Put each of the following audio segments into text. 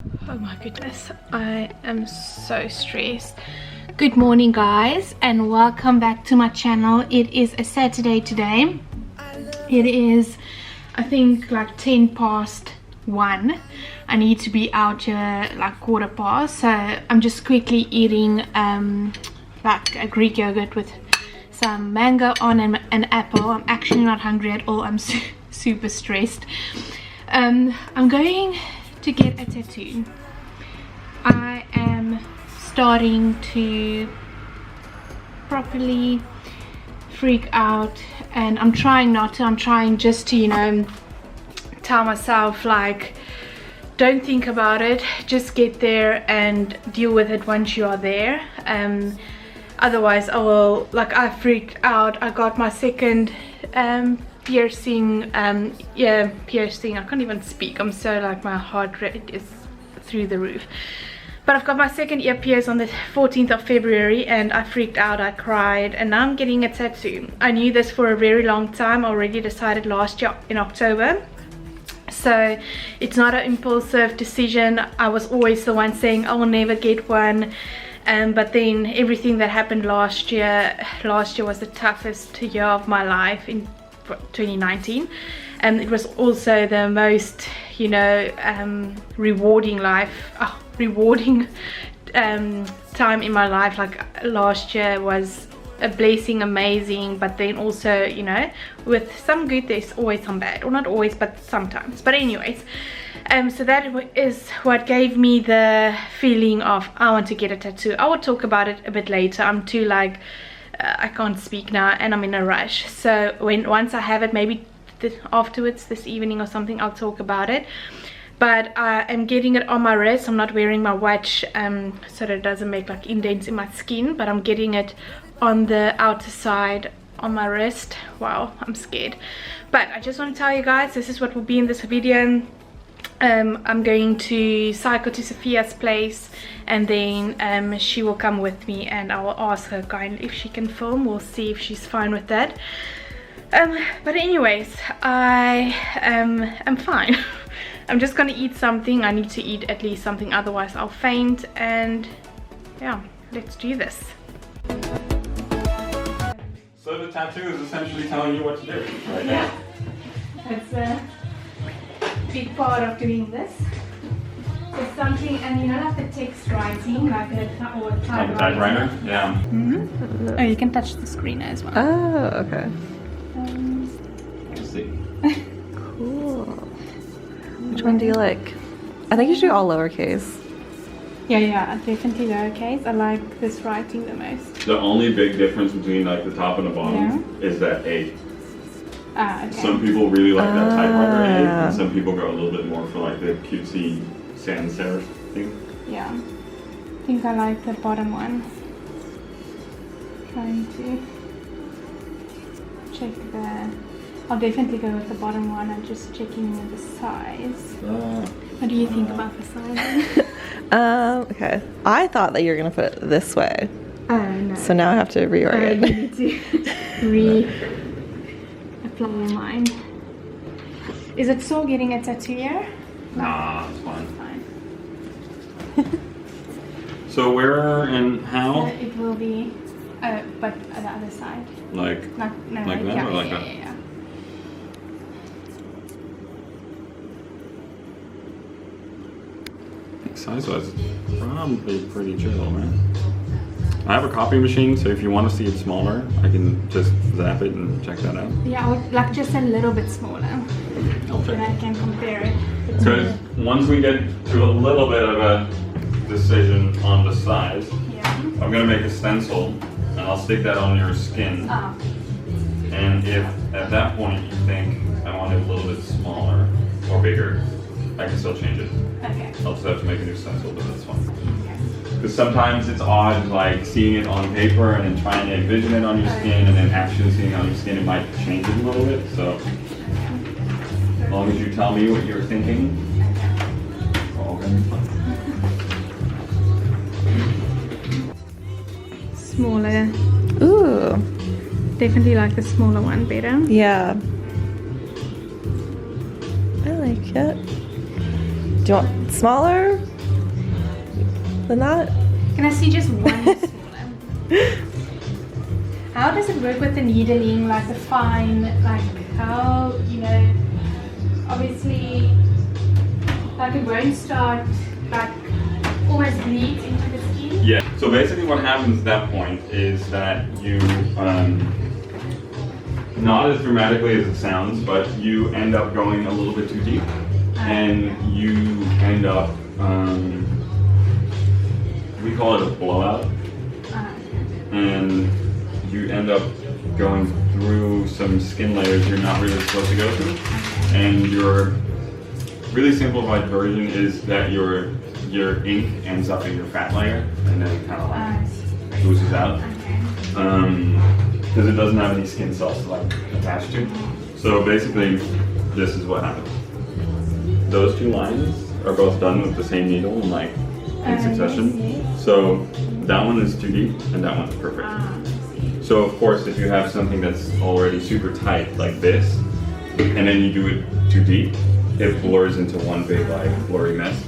Oh my goodness, I am so stressed. Good morning guys and welcome back to my channel. It is a Saturday today. It is I think like 1:10. I need to be out here like 1:15, so I'm just quickly eating like a Greek yogurt with some mango on and an apple. I'm actually not hungry at all. I'm super stressed. I'm going to get a tattoo. I am starting to properly freak out and I'm trying not to. I'm trying just to, you know, tell myself like, don't think about it, just get there and deal with it once you are there. Otherwise I will, like, I freaked out. I got my second piercing, piercing. I can't even speak. I'm so like, my heart rate is through the roof. But I've got my second ear pierced on the 14th of February and I freaked out, I cried, and now I'm getting a tattoo. I knew this for a very long time. I already decided last year in October. So it's not an impulsive decision. I was always the one saying I will never get one. But then everything that happened last year was the toughest year of my life in 2019. And it was also the most, you know, rewarding time in my life. Like last year was a blessing, amazing, but then also, you know, with some good there's always some bad, or not always but sometimes. But anyways, so that is what gave me the feeling of I want to get a tattoo. I will talk about it a bit later. I'm too like I can't speak now and I'm in a rush. So once I have it, maybe afterwards this evening or something, I'll talk about it. But I am getting it on my wrist. I'm not wearing my watch so that it doesn't make like indents in my skin, but I'm getting it on the outer side on my wrist. Wow, I'm scared. But I just want to tell you guys, this is what will be in this video. I'm going to cycle to Sophia's place and then she will come with me and I will ask her kindly if she can film. We'll see if she's fine with that. But anyways, I am fine. I'm just gonna eat something. I need to eat at least something, otherwise I'll faint. And yeah, let's do this. So the tattoo is essentially telling you what to do right now. That's a big part of doing this. It's something, and you don't have the text writing like a typewriter. Yeah. Mm-hmm. Oh, you can touch the screen as well. Oh, okay. Let's see. Cool. Which one do you like? I think you should do all lowercase. Yeah, definitely lowercase. I like this writing the most. The only big difference between like the top and the bottom is that A. Ah, okay. Some people really like that typewriter A, and some people go a little bit more for like the cutesy sans serif thing. Yeah, I think I like the bottom one. Trying to check the... I'll definitely go with the bottom one. I'm just checking the size. What do you think about the size? Okay. I thought that you were gonna put it this way. Oh no. So now I have to reorient. You need to re-apply mine. Is it still getting a tattoo here? Nah, it's fine. Fine. So where and how? It will be, but on the other side. Like No, like that or like that? Yeah. Size-wise, probably pretty chill, man. I have a copy machine, so if you want to see it smaller, I can just zap it and check that out. Yeah, I would like just a little bit smaller. Okay. Then I can compare it. Because once we get to a little bit of a decision on the size, I'm going to make a stencil and I'll stick that on your skin. Oh. And if at that point you think I want it a little bit smaller or bigger, I can still change it. Okay. I'll just have to make a new stencil, but that's fine. Because sometimes it's odd, like seeing it on paper and then trying to envision it on your skin, and then actually seeing it on your skin, it might change it a little bit. So as long as you tell me what you're thinking, we're all gonna be fine. Smaller. Ooh. Definitely like the smaller one better. Yeah. I like it. Do you want smaller than that. Can I see just one smaller? How does it work with the needling, like the fine, like how, you know, obviously, like it won't start, like almost bleeds into the skin? Yeah, so basically what happens at that point is that you, not as dramatically as it sounds, but you end up going a little bit too deep. And you end up, we call it a blowout. And you end up going through some skin layers you're not really supposed to go through. And your really simplified version is that your ink ends up in your fat layer and then kind of like oozes out. Because it doesn't have any skin cells to like attach to. So basically, this is what happens. Those two lines are both done with the same needle, like in succession. So that one is too deep and that one's perfect. So of course, if you have something that's already super tight like this, and then you do it too deep, it blurs into one big like blurry mess.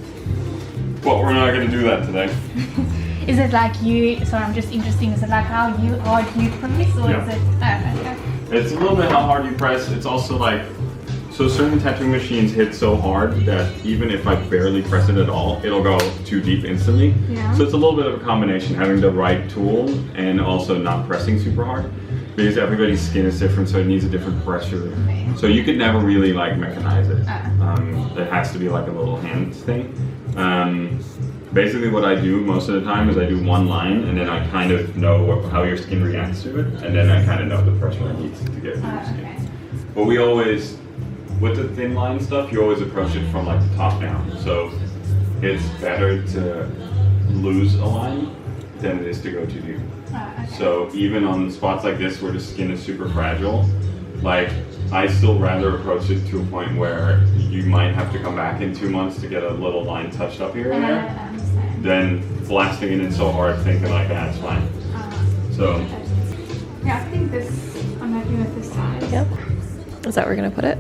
But we're not gonna do that today. Is it like you, sorry I'm just interested, is it like how hard you press, or Yeah. is it, okay. It's a little bit how hard you press. It's also like, so certain tattooing machines hit so hard that even if I barely press it at all, it'll go too deep instantly. Yeah. So it's a little bit of a combination, having the right tool and also not pressing super hard. Because everybody's skin is different, so it needs a different pressure. So you could never really like mechanize it. It has to be like a little hand thing. Basically what I do most of the time is I do one line and then I kind of know how your skin reacts to it, and then I kind of know the pressure I need to get through your skin. But we always, with the thin line stuff, you always approach it from like the top down. So it's better to lose a line than it is to go too deep. So even on spots like this where the skin is super fragile, like I still rather approach it to a point where you might have to come back in 2 months to get a little line touched up here and there, than blasting it in so hard thinking like that's fine. So yeah, I think this, I'm happy with this size. Yep. Is that where we're gonna put it?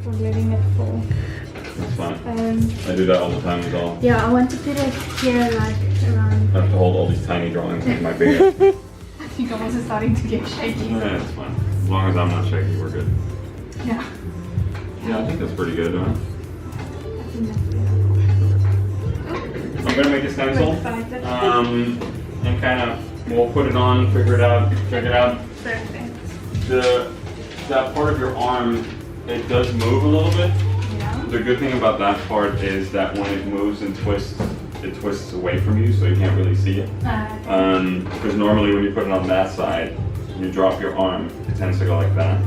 For letting it fall. that's fine. I do that all the time as well. Yeah, I want to put it here, like around. I have to hold all these tiny drawings with my big head. I think I'm also starting to get shaky. Yeah, it's fine. As long as I'm not shaky, we're good. Yeah. Yeah, I think that's pretty good, huh? I think that's good. I'm gonna make a stencil, and kind of, we'll put it on, figure it out, check it out. Perfect. That part of your arm, it does move a little bit. Yeah. The good thing about that part is that when it moves and twists, it twists away from you, so you can't really see it. Because normally when you put it on that side, you drop your arm, it tends to go like that.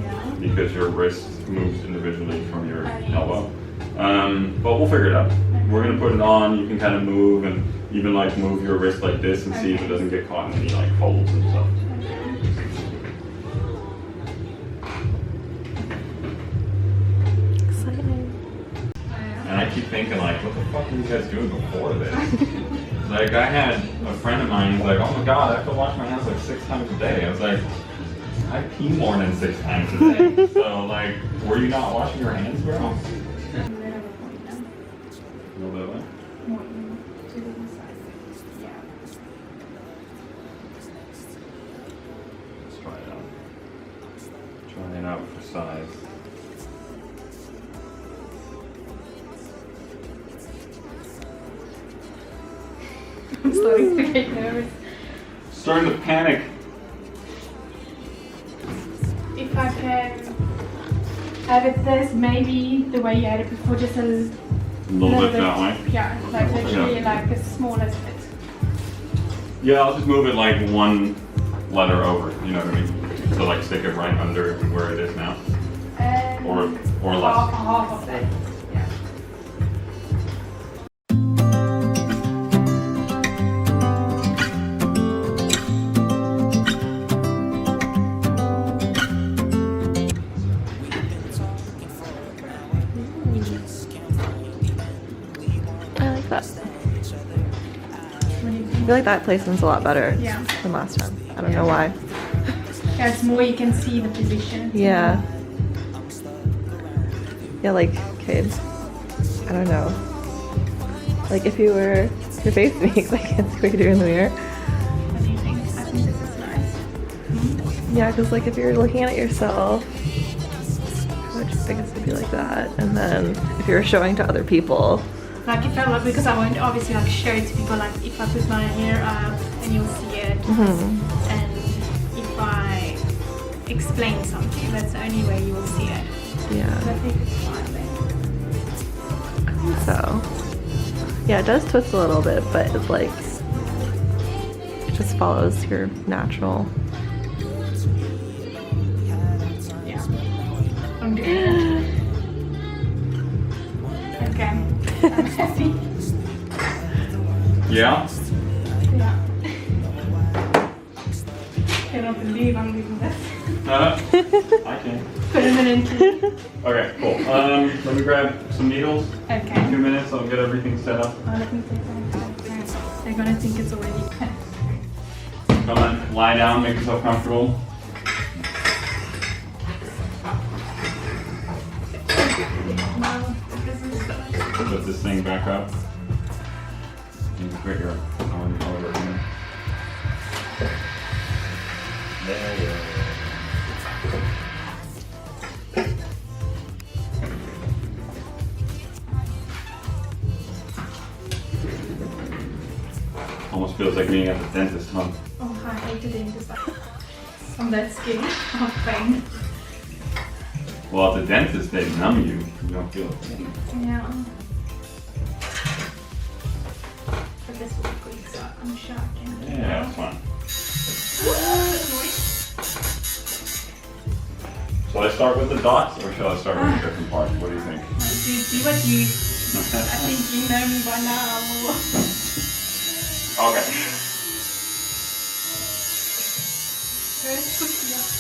Yeah. Because your wrist moves individually from your elbow. But we'll figure it out. We're gonna put it on, you can kind of move and even like move your wrist like this and see if it doesn't get caught in any like folds and stuff. Exciting. And I keep thinking like, what the fuck were you guys doing before this? Like I had a friend of mine who's like, oh my god, I have to wash my hands like 6 times a day. I was like, I pee more than 6 times a day. So like, were you not washing your hands, bro? A little bit of what? Let's try it out. Try it out for size. I'm starting to get nervous. Starting to panic. If I can have it this, maybe the way you had it before, just a little bit that way. Yeah, like literally like the smallest bit. Yeah, I'll just move it like 1 letter over, you know what I mean? So like stick it right under where it is now. Or less. Half of that. Yeah. I like that. I feel like that placement's a lot better than last time. I don't know why. Yeah, it's more you can see the position. Yeah. Yeah, like, okay, I don't know. Like if you were, your face makes, I can't see what you're doing in the mirror. What do you think? I think this is nice. Yeah, because like if you're looking at it yourself, I would just think it's gonna be like that. And then if you're showing to other people, Like if I look, because I won't obviously like show it to people, like if I put my hair up and you'll see it, and if I explain something, that's the only way you will see it. yeah, But I think it's fine then. I think so. Yeah, it does twist a little bit, but it's like, it just follows your natural. Yeah. I'm doing it. Okay. I'm happy. Yeah? Yeah. Cannot believe I'm doing this. I can. Permanently. Okay, cool. Let me grab some needles. Okay. 2 minutes, I'll get everything set up. Oh, let me take that. Okay. They're gonna think it's already. Come on, lie down, make yourself comfortable. Put this thing back up. You can put your arm over here. There you go. Almost feels like being at the dentist, huh? Oh, I hate the dentist. I'm that scared of pain. Well, at the dentist, they numb you. You don't feel it. Yeah. But this will be quick, so I'm sure I can do Yeah, it's fine. Shall I start with the dots or shall I start with a different part? What do you think? See what you. I think you know me by now. Okay.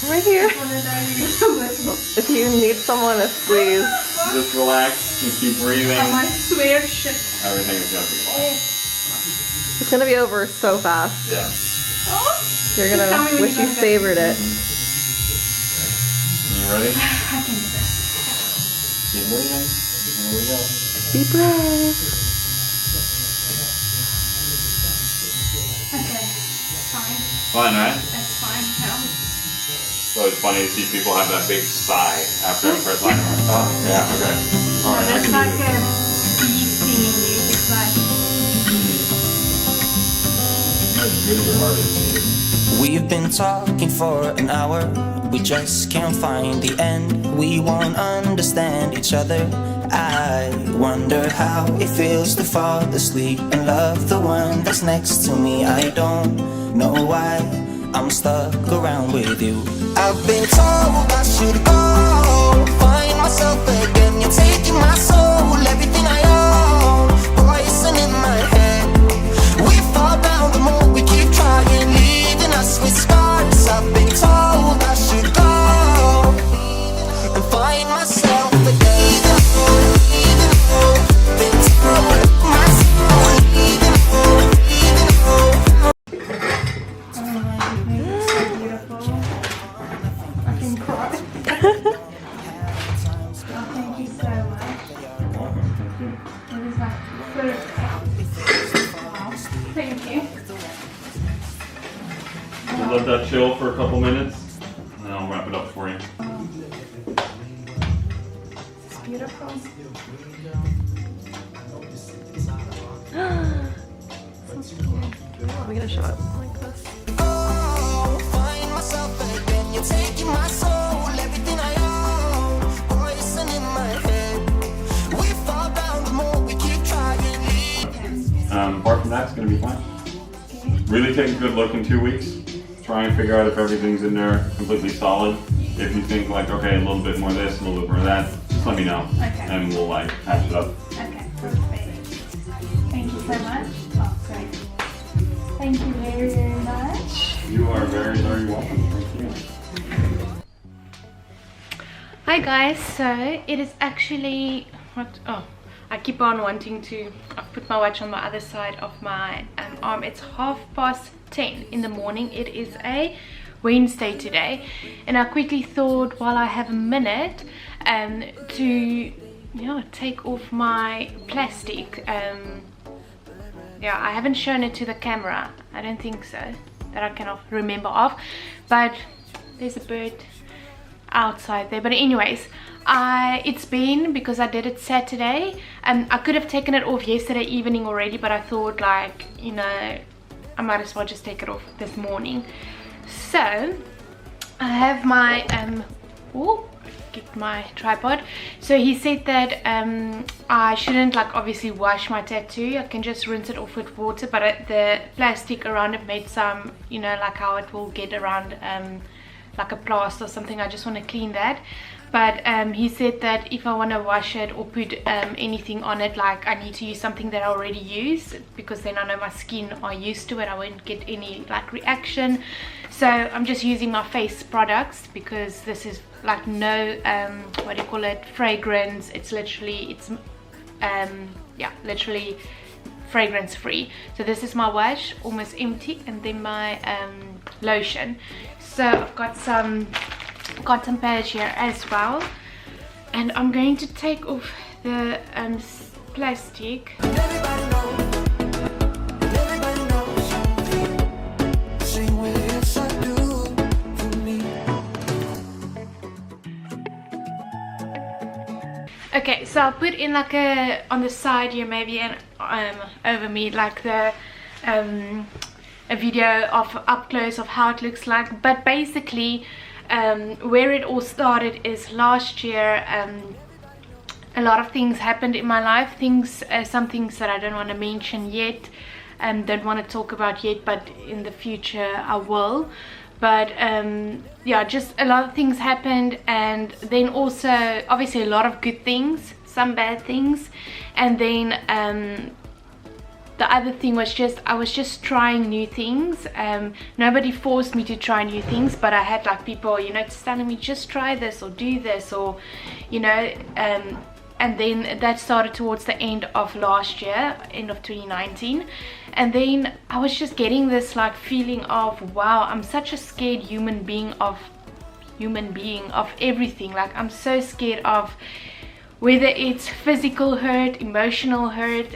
Right here. I wanna know you. If you need someone to squeeze, Just relax and keep breathing. I swear shit. Everything is gonna be fine. it's gonna be over so fast. Yeah. Oh. You're Tell me gonna when wish you're you gonna go. savored it. You ready? I can do this. Keep breathing. Here we go. Deep breath. Okay. Fine. Fine, right? That's fine. Yeah. So it's funny to see people have that big sigh after the first line. Oh, yeah, okay. All right, I That's can like do a this. bee stinging you. It's like. As good as your heart is. We've been talking for an hour. We just can't find the end. We won't understand each other. I wonder how it feels to fall asleep and love the one that's next to me. I don't know why I'm stuck around with you. I've been told I should go find myself again. You're taking my soul, everything I own, poison in my head. We fall down the more we keep trying, leaving us with scars. I've been told I should go and find myself again. Been told my soul, leaving I can cry. Thank you so much. It was like perfect. Wow. Thank you. We'll let that chill for a couple minutes, and then I'll wrap it up for you. It's beautiful. We get a shot like this. find myself again. You're taking my soul, everything I own, poison in my head. We fall down the more we keep trying. Apart from that, it's gonna be fine. Really take a good look in 2 weeks. Try and figure out if everything's in there completely solid. If you think like, okay, a little bit more of this, a little bit more of that, just let me know. Okay. And we'll like patch it up. Okay, perfect. Thank you so much. Oh, great. Thank you very, very much. You are very, very welcome. Thank you. Hi guys, so it is actually what? Oh, I keep on wanting to. I've put my watch on the other side of my arm. It's 10:30 in the morning. It is a Wednesday today, and I quickly thought while I have a minute to take off my plastic yeah, I haven't shown it to the camera. I don't think so, that I can remember of. But there's a bird outside there. But anyways, it's been, because I did it Saturday, and I could have taken it off yesterday evening already, but I thought, like, you know, I might as well just take it off this morning. So I have my get my tripod. So he said that I shouldn't, like, obviously wash my tattoo. I can just rinse it off with water, but the plastic around it made some, you know, like how it will get around like a plaster or something. I just want to clean that. But he said that if I want to wash it or put anything on it, like, I need to use something that I already use, because then I know my skin are used to it. I won't get any, like, reaction. So I'm just using my face products, because this is, like, no what do you call it, fragrance. It's literally, yeah, literally fragrance free. So this is my wash, almost empty, and then my lotion. So I've got some cotton pads here as well, and I'm going to take off the plastic. Okay, so I'll put in, like, on the side here maybe, and over me, like, the a video of up close of how it looks like. But basically where it all started is last year. A lot of things happened in my life, some things that I don't want to mention yet, don't want to talk about yet, but in the future I will. But yeah, just a lot of things happened, and then also obviously a lot of good things, some bad things, and then the other thing was just, I was just trying new things. Nobody forced me to try new things, but I had, like, people, you know, just telling me, just try this or do this, or, you know, and then that started towards the end of last year, end of 2019. And then I was just getting this, like, feeling of, wow, I'm such a scared human being of everything. Like, I'm so scared of, whether it's physical hurt, emotional hurt,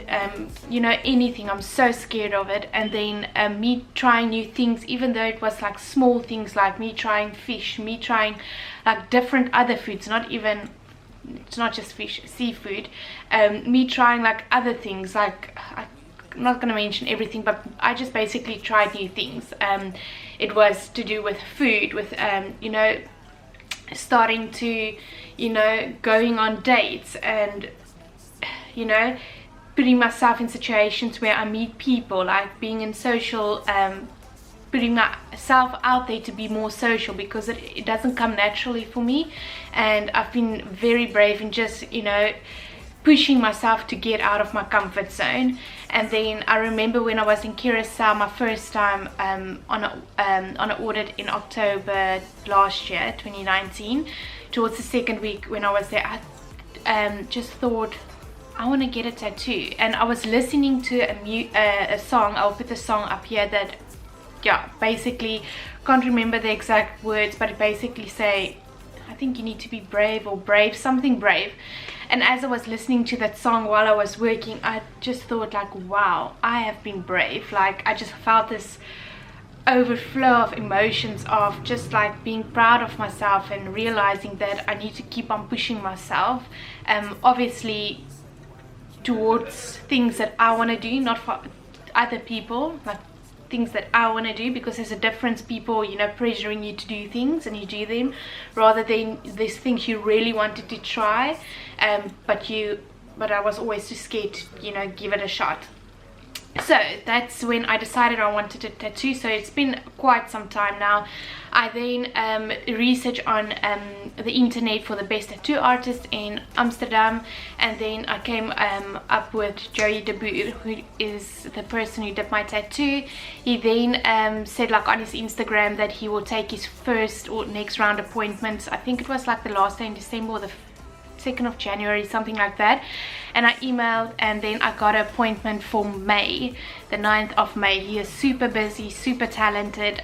you know, anything. I'm so scared of it. And then me trying new things, even though it was, like, small things, like me trying fish, me trying, like, different other foods, it's not just fish, seafood, me trying, like, other things, like, I'm not going to mention everything, but I just basically tried new things. It was to do with food, with you know, starting to, you know, going on dates, and, you know, putting myself in situations where I meet people, like being in social, putting myself out there to be more social, because it doesn't come naturally for me. And I've been very brave in just, you know, pushing myself to get out of my comfort zone. And then I remember when I was in Curacao my first time on an audit in October last year, 2019, towards the second week when I was there, I just thought, I want to get a tattoo. And I was listening to a song. I'll put the song up here, that, yeah, basically, can't remember the exact words, but it basically say, I think you need to be brave, or brave, something brave. And as I was listening to that song while I was working, I just thought, like, wow, I have been brave. Like, I just felt this overflow of emotions of just, like, being proud of myself and realizing that I need to keep on pushing myself, obviously towards things that I want to do, not for other people, like things that I want to do, because there's a difference, people, you know, pressuring you to do things and you do them, rather than these things you really wanted to try, but I was always too scared to, you know, give it a shot. So that's when I decided I wanted a tattoo. So it's been quite some time now. I then researched on the internet for the best tattoo artist in Amsterdam, and then I came up with Joey de Boer, who is the person who did my tattoo. He then said, like, on his Instagram that he will take his first or next round appointments. I think it was like the last day in December or the 2nd of January, something like that. And I emailed, and then I got an appointment for May, the 9th of May. He is super busy, super talented.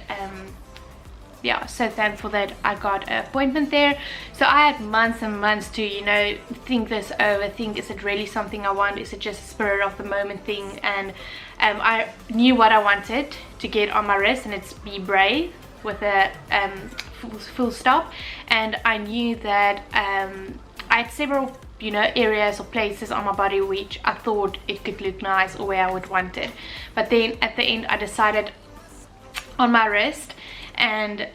yeah, so thankful that I got an appointment there. So I had months and months to, you know, think this over, think, is it really something I want, is it just a spirit of the moment thing? And I knew what I wanted to get on my wrist, and it's Be Brave with a full stop. And I knew that I had several, you know, areas or places on my body which I thought it could look nice or where I would want it. But then at the end I decided on my wrist, and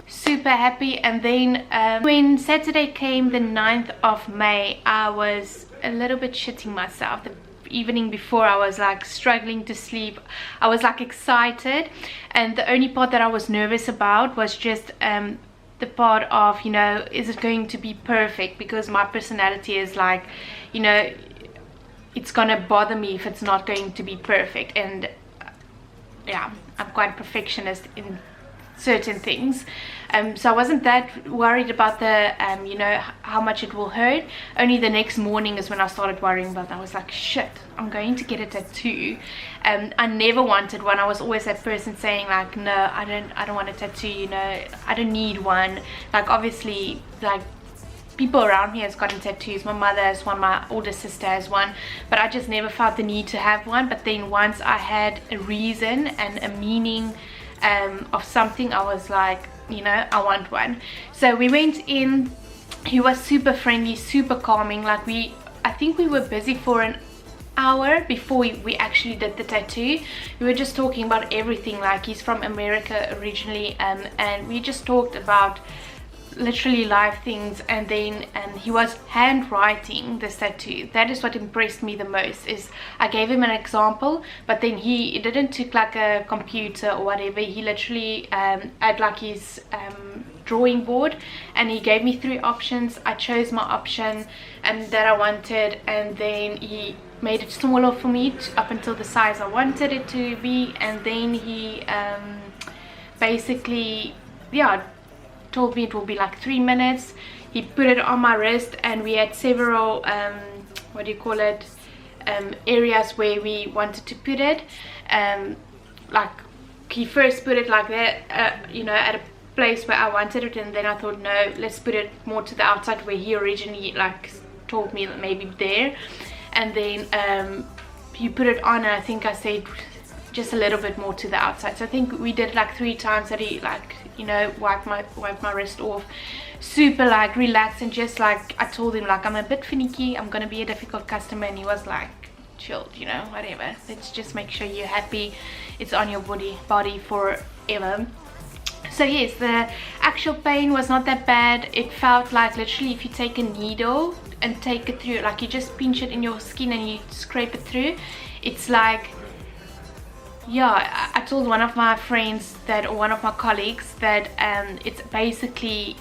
super happy. And then when Saturday came, the 9th of May, I was a little bit shitting myself. The evening before, I was like struggling to sleep. I was like excited, and the only part that I was nervous about was just the part of, you know, is it going to be perfect? Because my personality is like, you know, it's gonna bother me if it's not going to be perfect. And yeah, I'm quite perfectionist in certain things, so I wasn't that worried about the you know, how much it will hurt. Only the next morning is when I started worrying about that. I was like, shit, I'm going to get a tattoo. I never wanted one. I was always that person saying like, no, I don't want a tattoo, you know, I don't need one. Like obviously, like people around me has gotten tattoos. My mother has one, my older sister has one, but I just never felt the need to have one. But then once I had a reason and a meaning of something, I was like, you know, I want one. So we went in. He was super friendly, super calming. Like I think we were busy for an hour before we actually did the tattoo. We were just talking about everything. Like he's from America originally, and we just talked about literally live things. And then he was handwriting this tattoo. That is what impressed me the most. Is I gave him an example, but then he didn't took like a computer or whatever. He literally had like his drawing board, and he gave me 3 options. I chose my option that I wanted, and then he made it smaller for me up until the size I wanted it to be. And then he basically, yeah, told me it will be like 3 minutes. He put it on my wrist, and we had several what do you call it, areas where we wanted to put it. Like he first put it like that, you know, at a place where I wanted it, and then I thought, no, let's put it more to the outside where he originally like told me that maybe there. And then he put it on, and I think I said just a little bit more to the outside. So I think we did like 3 times that he like, you know, wipe my wrist off. Super like relaxed, and just like I told him like, I'm a bit finicky, I'm gonna be a difficult customer. And he was like, chilled, you know, whatever, let's just make sure you're happy, it's on your body forever. So yes, the actual pain was not that bad. It felt like literally if you take a needle and take it through, like you just pinch it in your skin and you scrape it through, it's like, yeah, I told one of my friends that, or one of my colleagues, that it's basically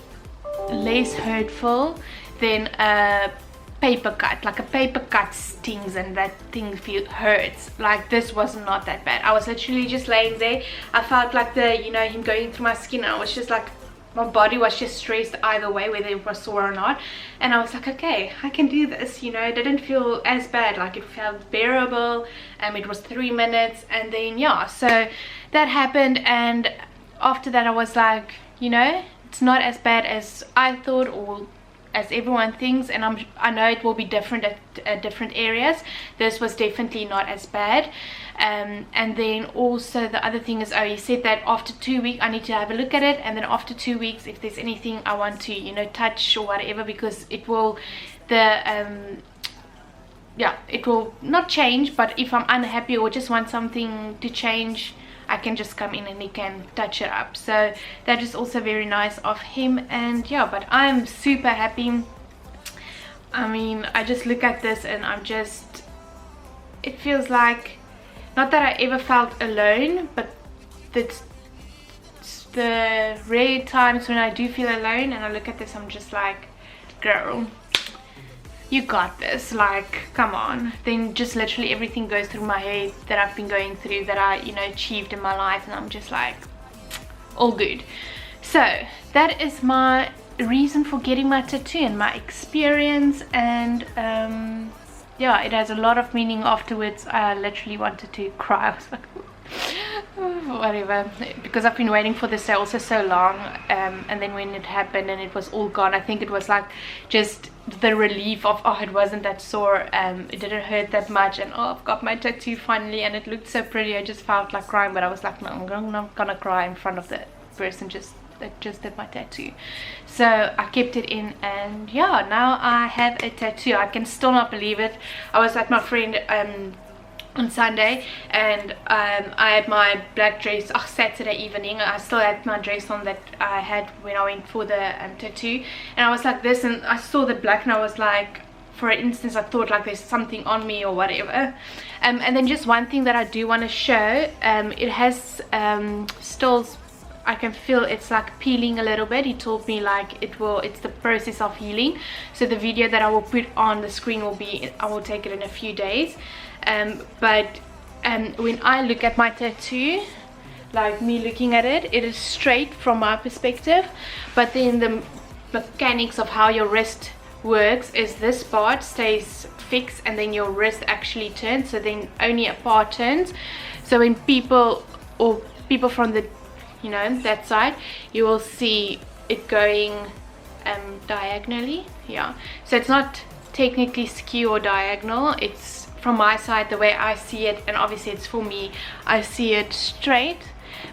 less hurtful than a paper cut. Like a paper cut stings, and that thing hurts. Like this was not that bad. I was literally just laying there. I felt like the, you know, him going through my skin, and I was just like, my body was just stressed either way, whether it was sore or not. And I was like, okay, I can do this, you know. It didn't feel as bad, like it felt bearable. It was 3 minutes, and then yeah, so that happened. And after that I was like, you know, it's not as bad as I thought, or as everyone thinks. And I know it will be different at different areas. This was definitely not as bad. And then also the other thing is, he said that after 2 weeks I need to have a look at it, and then after 2 weeks, if there's anything I want to, you know, touch or whatever, because it will, yeah, it will not change, but if I'm unhappy or just want something to change, I can just come in and he can touch it up. So that is also very nice of him. And yeah, but I'm super happy. I mean, I just look at this and I'm just, it feels like, not that I ever felt alone, but it's the rare times when I do feel alone and I look at this, I'm just like, girl, you got this, like, come on. Then just literally everything goes through my head that I've been going through, that I, you know, achieved in my life, and I'm just like, all good. So that is my reason for getting my tattoo and my experience. And yeah, it has a lot of meaning afterwards. I literally wanted to cry. I was like, whatever, because I've been waiting for this day also so long, and then when it happened and it was all gone, I think it was like just the relief of, oh, it wasn't that sore, it didn't hurt that much, and oh, I've got my tattoo finally, and it looked so pretty. I just felt like crying, but I was like, no, I'm not gonna cry in front of the person that just did my tattoo. So I kept it in, and yeah, now I have a tattoo. I can still not believe it. I was at my friend on Sunday, and I had my black dress. Saturday evening I still had my dress on that I had when I went for the tattoo, and I was like this, and I saw the black, and I was like, for instance, I thought like there's something on me or whatever. And then just one thing that I do want to show, it has still, I can feel it's like peeling a little bit. He told me like it's the process of healing, so the video that I will put on the screen will be, I will take it in a few days. But when I look at my tattoo, like me looking at it, it is straight from my perspective, but then the mechanics of how your wrist works is this part stays fixed and then your wrist actually turns, so then only a part turns. So when people from the, you know, that side, you will see it going diagonally. Yeah, so it's not technically skew or diagonal, it's from my side the way I see it, and obviously it's for me, I see it straight.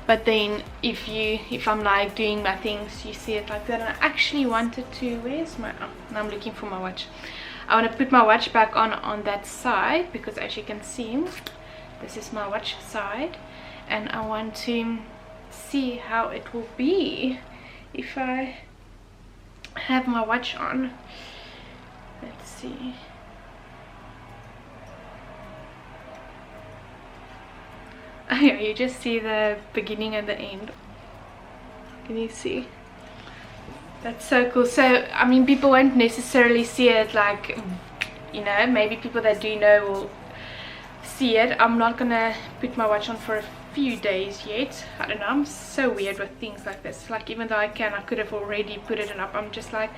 But then if I'm like doing my things, you see it like that. And I actually wanted to, where's my, oh, I'm looking for my watch. I want to put my watch back on that side, because as you can see, this is my watch side, and I want to see how it will be if I have my watch on. Let's see. Oh yeah, you just see the beginning and the end. Can you see? That's so cool. So I mean, people won't necessarily see it, like, you know, maybe people that do know will see it. I'm not gonna put my watch on for a few days yet. I don't know, I'm so weird with things like this. Like, even though I could have already put it up, I'm just like,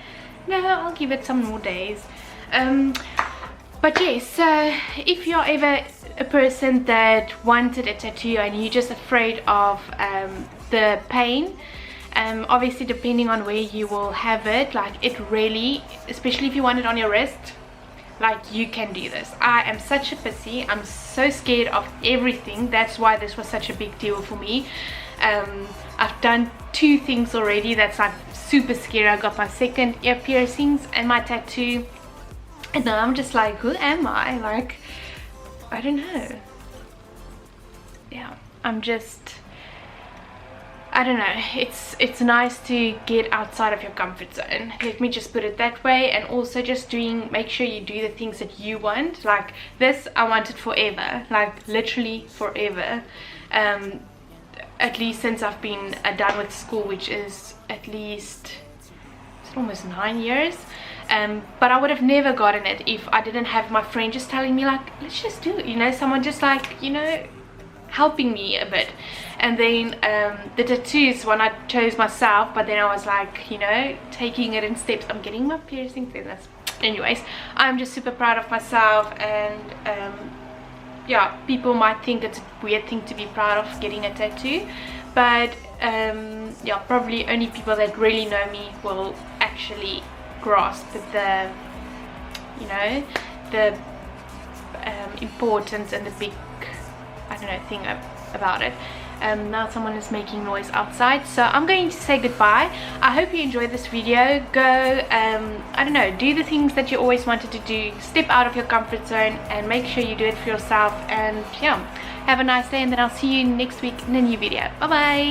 no, I'll give it some more days. But yes, so if you're ever a person that wanted a tattoo and you're just afraid of the pain, obviously depending on where you will have it, like, it really, especially if you want it on your wrist, like, you can do this. I am such a pussy. I'm so scared of everything. That's why this was such a big deal for me. I've done 2 things already that's like super scary. I got my second ear piercings and my tattoo, and now I'm just like, who am I? Like, I don't know. Yeah, I'm just, I don't know. It's nice to get outside of your comfort zone. Let me just put it that way. And also just make sure you do the things that you want. Like this, I wanted forever, like literally forever. At least since I've been done with school, which is at least, it's almost 9 years. But I would have never gotten it if I didn't have my friend just telling me, like, let's just do it, you know, someone just like, you know, helping me a bit. And then the tattoos, one I chose myself, but then I was like, you know, taking it in steps. I'm getting my piercing feathers. Anyways, I'm just super proud of myself, and yeah, people might think it's a weird thing to be proud of getting a tattoo, but yeah, probably only people that really know me will actually grasp the, you know, the importance and the big, I don't know, thing about it. Now someone is making noise outside, so I'm going to say goodbye. I hope you enjoyed this video. Go, I don't know, do the things that you always wanted to do. Step out of your comfort zone and make sure you do it for yourself. And yeah, have a nice day, and then I'll see you next week in a new video. Bye bye.